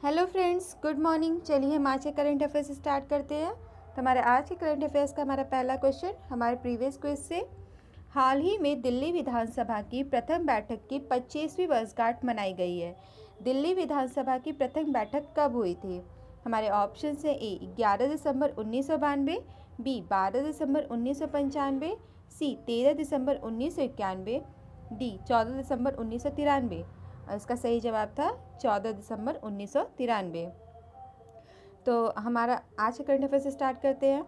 Hello friends, good morning. चलिए हम आज के करंट अफेयर्स स्टार्ट करते हैं। तो हमारे आज के करंट अफेयर्स का हमारा पहला क्वेश्चन हमारे प्रीवियस क्विज से, हाल ही में दिल्ली विधानसभा की प्रथम बैठक की 25वीं वर्षगांठ मनाई गई है। दिल्ली विधानसभा की प्रथम बैठक कब हुई थी? हमारे ऑप्शन है ए 11 दिसंबर 1992, बी 12 दिसंबर 1995, सी 13 दिसंबर 1991, डी 14 दिसंबर 1993। और इसका सही जवाब था 14 दिसंबर 1993। तो हमारा आज का करंट अफेयर स्टार्ट करते हैं।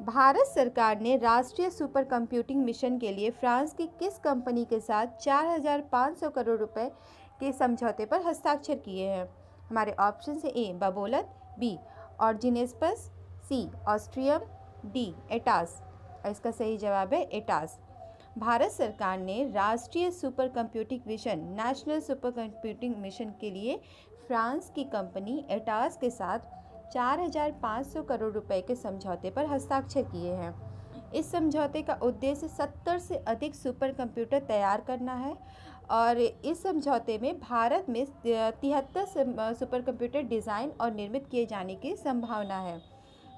भारत सरकार ने राष्ट्रीय सुपर कंप्यूटिंग मिशन के लिए फ्रांस की किस कंपनी के साथ 4,500 करोड़ रुपए के समझौते पर हस्ताक्षर किए हैं? हमारे ऑप्शन है ए बबोलत, बी ऑर्जिनेस्पस, सी ऑस्ट्रियम, डी एटास। और इसका सही जवाब है एटास। भारत सरकार ने राष्ट्रीय super computing mission national super computing mission के लिए फ्रांस की कंपनी एटास के साथ 4,500 करोड़ रुपए के समझौते पर हस्ताक्षर किए हैं। इस समझौते का उद्देश्य 70 से अधिक सुपर कंप्यूटर तैयार करना है और इस समझौते में भारत में 73 सुपर कंप्यूटर डिज़ाइन और निर्मित किए जाने की संभावना है,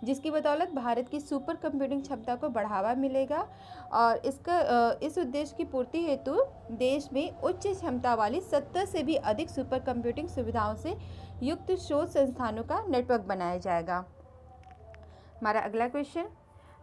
जिसकी बदौलत भारत की सुपर कंप्यूटिंग क्षमता को बढ़ावा मिलेगा और इस उद्देश्य की पूर्ति हेतु देश में उच्च क्षमता वाली 70 से भी अधिक सुपर कंप्यूटिंग सुविधाओं से युक्त शोध संस्थानों का नेटवर्क बनाया जाएगा। हमारा अगला क्वेश्चन,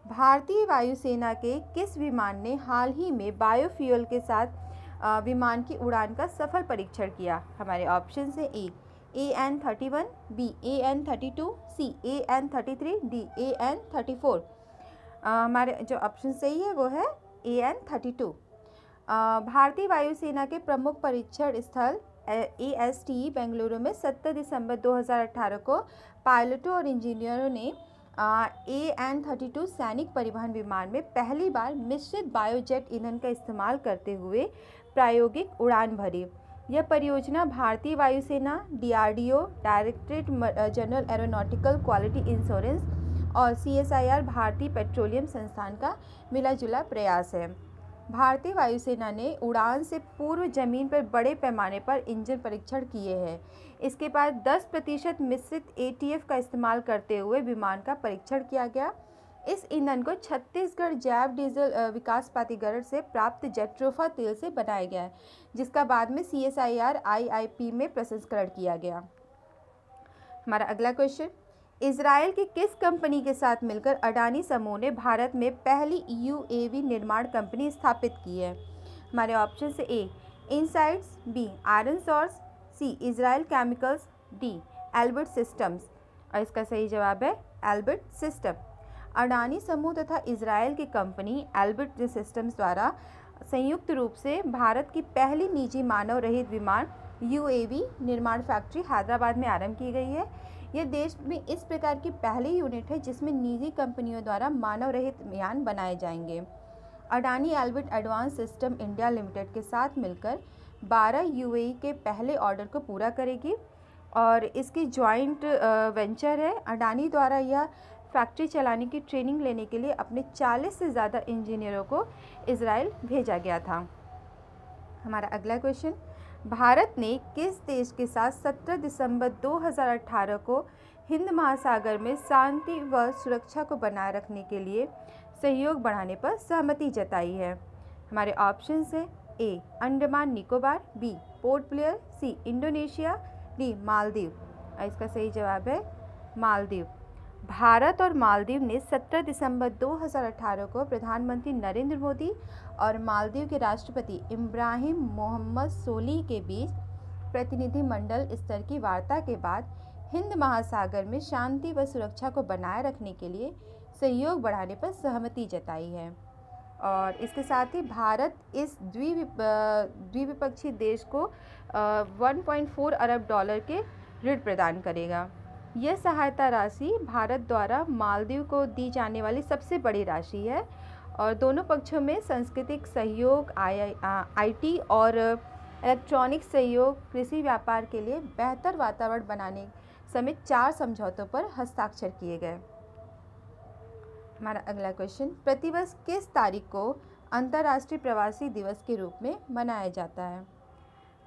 भारतीय वायुसेना के किस विमान ने हाल ही में बायोफ्यूल के साथ विमान की उड़ान का सफल परीक्षण किया? हमारे ऑप्शन है ए AN-31, बी AN-32, सी AN-33, डी AN-34। हमारे जो ऑप्शन सही है वो है AN-32। भारतीय वायुसेना के प्रमुख परीक्षण स्थल ASTE बेंगलुरु में 17 दिसंबर 2018 को पायलटों और इंजीनियरों ने AN-32 सैनिक परिवहन विमान में पहली बार मिश्रित बायोजेट ईंधन का इस्तेमाल करते हुए प्रायोगिक उड़ान भरी। यह परियोजना भारतीय वायुसेना, DRDO, directorate general aeronautical quality insurance और CSIR भारतीय पेट्रोलियम संस्थान का मिलाजुला प्रयास है। भारतीय वायुसेना ने उड़ान से पूर्व जमीन पर बड़े पैमाने पर इंजन परीक्षण किए हैं। इसके बाद 10% मिश्रित ATF का इस्तेमाल करते हुए विमान का परीक्षण किया गया। इस ईंधन को छत्तीसगढ़ जैव डीजल विकास प्राधिकरण से प्राप्त जेट्रोफा तेल से बनाया गया है, जिसका बाद में CSIR IIP में प्रसंस्करण किया गया। हमारा अगला क्वेश्चन, इजराइल की किस कंपनी के साथ मिलकर अडानी समूह ने भारत में पहली UAV निर्माण कंपनी स्थापित की है? हमारे ऑप्शन से A Insights, B Iron Source, C Israel Chemicals, D Elbit Systems. और इसका सही जवाब है एल्बिट सिस्टम। अडानी समूह तथा इजराइल की कंपनी एल्बिट सिस्टम्स द्वारा संयुक्त रूप से भारत की पहली निजी मानव रहित विमान UAV निर्माण फैक्ट्री हैदराबाद में आरंभ की गई है। यह देश में इस प्रकार की पहली यूनिट है जिसमें निजी कंपनियों द्वारा मानव रहित यान बनाए जाएंगे। Adani Elbit advance system India limited के साथ मिलकर 12 UAV के पहले ऑर्डर को पूरा करेगी और इसकी जॉइंट वेंचर है। अडानी द्वारा यह फैक्ट्री चलाने की ट्रेनिंग लेने के लिए अपने 40 से ज़्यादा इंजीनियरों को इजराइल भेजा गया था। हमारा अगला क्वेश्चन, भारत ने किस देश के साथ 17 दिसंबर 2018 को हिंद महासागर में शांति व सुरक्षा को बनाए रखने के लिए सहयोग बढ़ाने पर सहमति जताई है? हमारे ऑप्शन है A Andaman Nicobar, B Port Blair, C Indonesia, D Maldives. इसका सही जवाब है मालदीव। भारत और मालदीव ने 17 दिसंबर 2018 को प्रधानमंत्री नरेंद्र मोदी और मालदीव के राष्ट्रपति इब्राहिम मोहम्मद सोलिह के बीच प्रतिनिधिमंडल स्तर की वार्ता के बाद हिंद महासागर में शांति व सुरक्षा को बनाए रखने के लिए सहयोग बढ़ाने पर सहमति जताई है। और इसके साथ ही भारत इस द्विपक्षीय देश को 1.4 अरब डॉलर के ऋण प्रदान करेगा। यह सहायता राशि भारत द्वारा मालदीव को दी जाने वाली सबसे बड़ी राशि है और दोनों पक्षों में सांस्कृतिक सहयोग, IT और इलेक्ट्रॉनिक सहयोग, कृषि व्यापार के लिए बेहतर वातावरण बनाने समेत 4 समझौतों पर हस्ताक्षर किए गए। हमारा अगला क्वेश्चन, प्रतिवर्ष किस तारीख को अंतर्राष्ट्रीय प्रवासी दिवस के रूप में मनाया जाता है?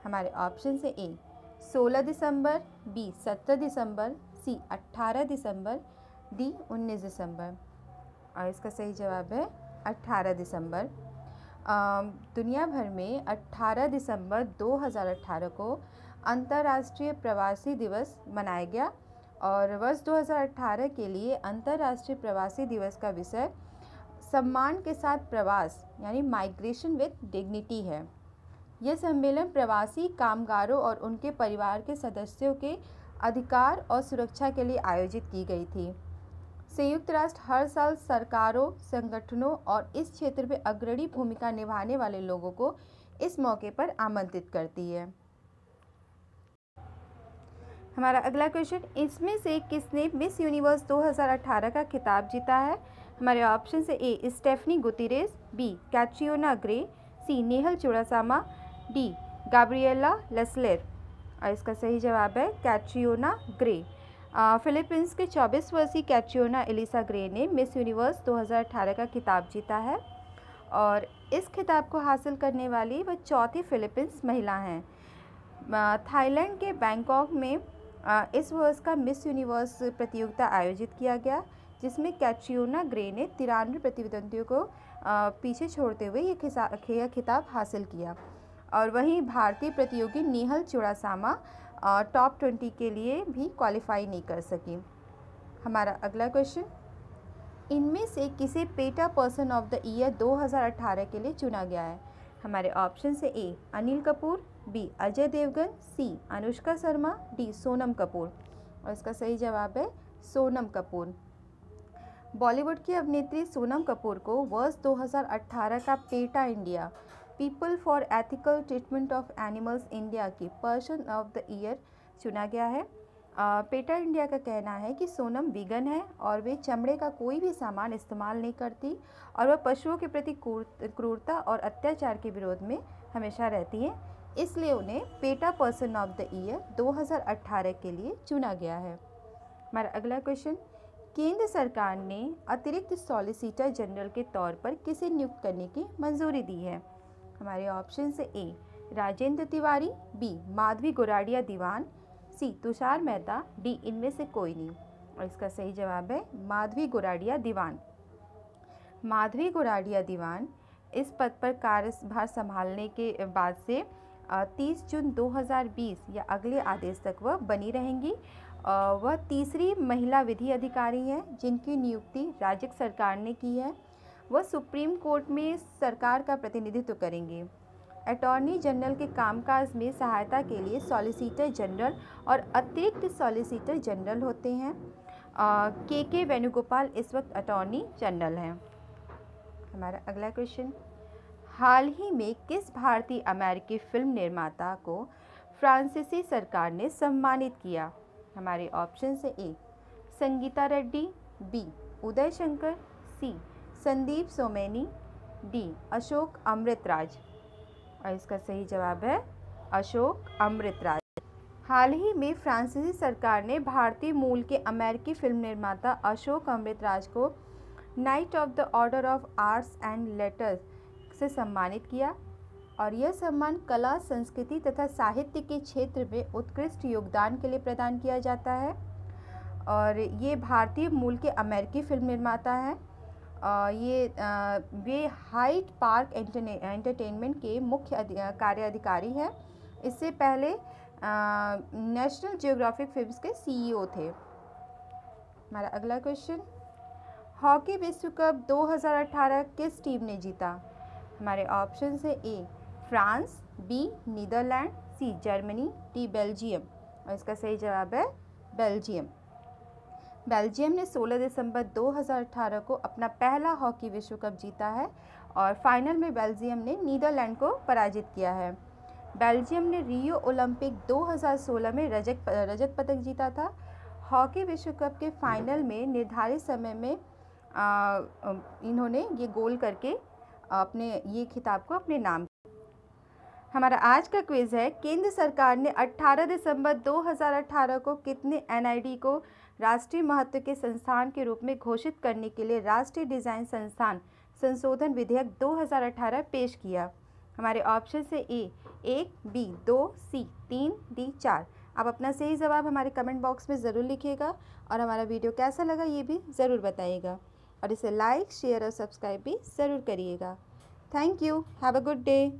हमारे ऑप्शन है ए 16 दिसंबर, बी 17 दिसंबर, सी 18 दिसंबर, डी 19 दिसंबर। और इसका सही जवाब है 18 दिसंबर। दुनिया भर में 18 दिसंबर 2018 को अंतर्राष्ट्रीय प्रवासी दिवस मनाया गया और वर्ष 2018 के लिए अंतर्राष्ट्रीय प्रवासी दिवस का विषय सम्मान के साथ प्रवास यानी माइग्रेशन विद डिग्निटी है। यह सम्मेलन प्रवासी कामगारों और उनके परिवार के सदस्यों के अधिकार और सुरक्षा के लिए आयोजित की गई थी। संयुक्त राष्ट्र हर साल सरकारों, संगठनों और इस क्षेत्र में अग्रणी भूमिका निभाने वाले लोगों को इस मौके पर आमंत्रित करती है। हमारा अगला क्वेश्चन, इसमें से किसने मिस यूनिवर्स 2018 का खिताब जीता है? हमारे ऑप्शन से ए स्टेफनी गुतिरेस, बी कैट्रियोना ग्रे, सी नेहल चुडासामा, डी गाब्रिएला लेस्लेर। और इसका सही जवाब है कैट्रियोना ग्रे। फिलीपींस के 24 वर्षीय कैट्रियोना एलिसा ग्रे ने मिस यूनिवर्स 2018 का खिताब जीता है और इस खिताब को हासिल करने वाली वह चौथी फिलीपींस महिला हैं। थाईलैंड के बैंकॉक में इस वर्ष का मिस यूनिवर्स प्रतियोगिता आयोजित किया गया, जिसमें कैट्रियोना ग्रे ने 93 प्रतिद्वंदियों को पीछे छोड़ते हुए यह खिताब हासिल किया। और वहीं भारतीय प्रतियोगी नेहल चुडासामा टॉप 20 के लिए भी क्वालिफाई नहीं कर सकी। हमारा अगला क्वेश्चन, इनमें से किसे PETA person of the year 2018 के लिए चुना गया है? हमारे ऑप्शन से ए अनिल कपूर, बी अजय देवगन, सी अनुष्का शर्मा, डी सोनम कपूर। और इसका सही जवाब है सोनम कपूर। बॉलीवुड की अभिनेत्री सोनम कपूर को वर्ष 2018 का PETA India people for ethical treatment of animals India की पर्सन ऑफ द ईयर चुना गया है। पेटा इंडिया का कहना है कि सोनम वीगन है और वे चमड़े का कोई भी सामान इस्तेमाल नहीं करती और वह पशुओं के प्रति क्रूरता और अत्याचार के विरोध में हमेशा रहती हैं, इसलिए उन्हें PETA person of the year 2018 के लिए चुना गया है। हमारा अगला क्वेश्चन, केंद्र सरकार ने अतिरिक्त सॉलिसिटर जनरल के तौर पर किसे नियुक्त करने की मंजूरी दी है? हमारे ऑप्शन से ए राजेंद्र तिवारी, बी माधवी गोराडिया दीवान, सी तुषार मेहता, डी इनमें से कोई नहीं। और इसका सही जवाब है माधवी गोराडिया दीवान। माधवी गोराडिया दीवान इस पद पर कार्यभार संभालने के बाद से 30 जून 2020 या अगले आदेश तक वह बनी रहेंगी। वह तीसरी महिला विधि अधिकारी हैं जिनकी नियुक्ति राज्य सरकार ने की है। वह सुप्रीम कोर्ट में सरकार का प्रतिनिधित्व करेंगे। अटॉर्नी जनरल के कामकाज में सहायता के लिए सॉलिसिटर जनरल और अतिरिक्त सॉलिसिटर जनरल होते हैं। के वेणुगोपाल इस वक्त अटॉर्नी जनरल हैं। हमारा अगला क्वेश्चन, हाल ही में किस भारतीय अमेरिकी फिल्म निर्माता को फ्रांसीसी सरकार ने सम्मानित किया? हमारे ऑप्शन से ए संगीता रेड्डी, बी उदय शंकर, सी संदीप सोमेनी, डी अशोक अमृतराज। और इसका सही जवाब है अशोक अमृतराज। हाल ही में फ्रांसीसी सरकार ने भारतीय मूल के अमेरिकी फिल्म निर्माता अशोक अमृतराज को night of the order of arts and letters से सम्मानित किया और यह सम्मान कला, संस्कृति तथा साहित्य के क्षेत्र में उत्कृष्ट योगदान के लिए प्रदान किया जाता है। और ये भारतीय मूल के अमेरिकी फिल्म निर्माता हैं। वे हाइट पार्क एंटरटेनमेंट के मुख्य कार्य अधिकारी हैं। इससे पहले नेशनल जियोग्राफिक फिल्म्स के सीईओ थे। हमारा अगला क्वेश्चन, हॉकी विश्व कप 2018 किस टीम ने जीता? हमारे ऑप्शन से A France, B Netherlands, C Germany, D Belgium. और इसका सही जवाब है बेल्जियम। बेल्जियम ने 16 दिसंबर 2018 को अपना पहला हॉकी विश्व कप जीता है और फाइनल में बेल्जियम ने नीदरलैंड को पराजित किया है। बेल्जियम ने रियो ओलंपिक 2016 में रजत पदक जीता था। हॉकी विश्व कप के फाइनल में निर्धारित समय में इन्होंने ये गोल करके अपने ये खिताब को अपने नाम। हमारा आज का क्विज़ है, केंद्र सरकार ने 18 दिसंबर 2018 को कितने एनआईडी को राष्ट्रीय महत्व के संस्थान के रूप में घोषित करने के लिए राष्ट्रीय डिज़ाइन संस्थान संशोधन विधेयक 2018 पेश किया? हमारे ऑप्शन से ए 1, बी 2, सी 3, डी 4। आप अपना सही जवाब हमारे कमेंट बॉक्स में ज़रूर लिखिएगा और हमारा वीडियो कैसा लगा ये भी ज़रूर बताइएगा और इसे लाइक, शेयर और सब्सक्राइब भी ज़रूर करिएगा। Thank you. Have a good day.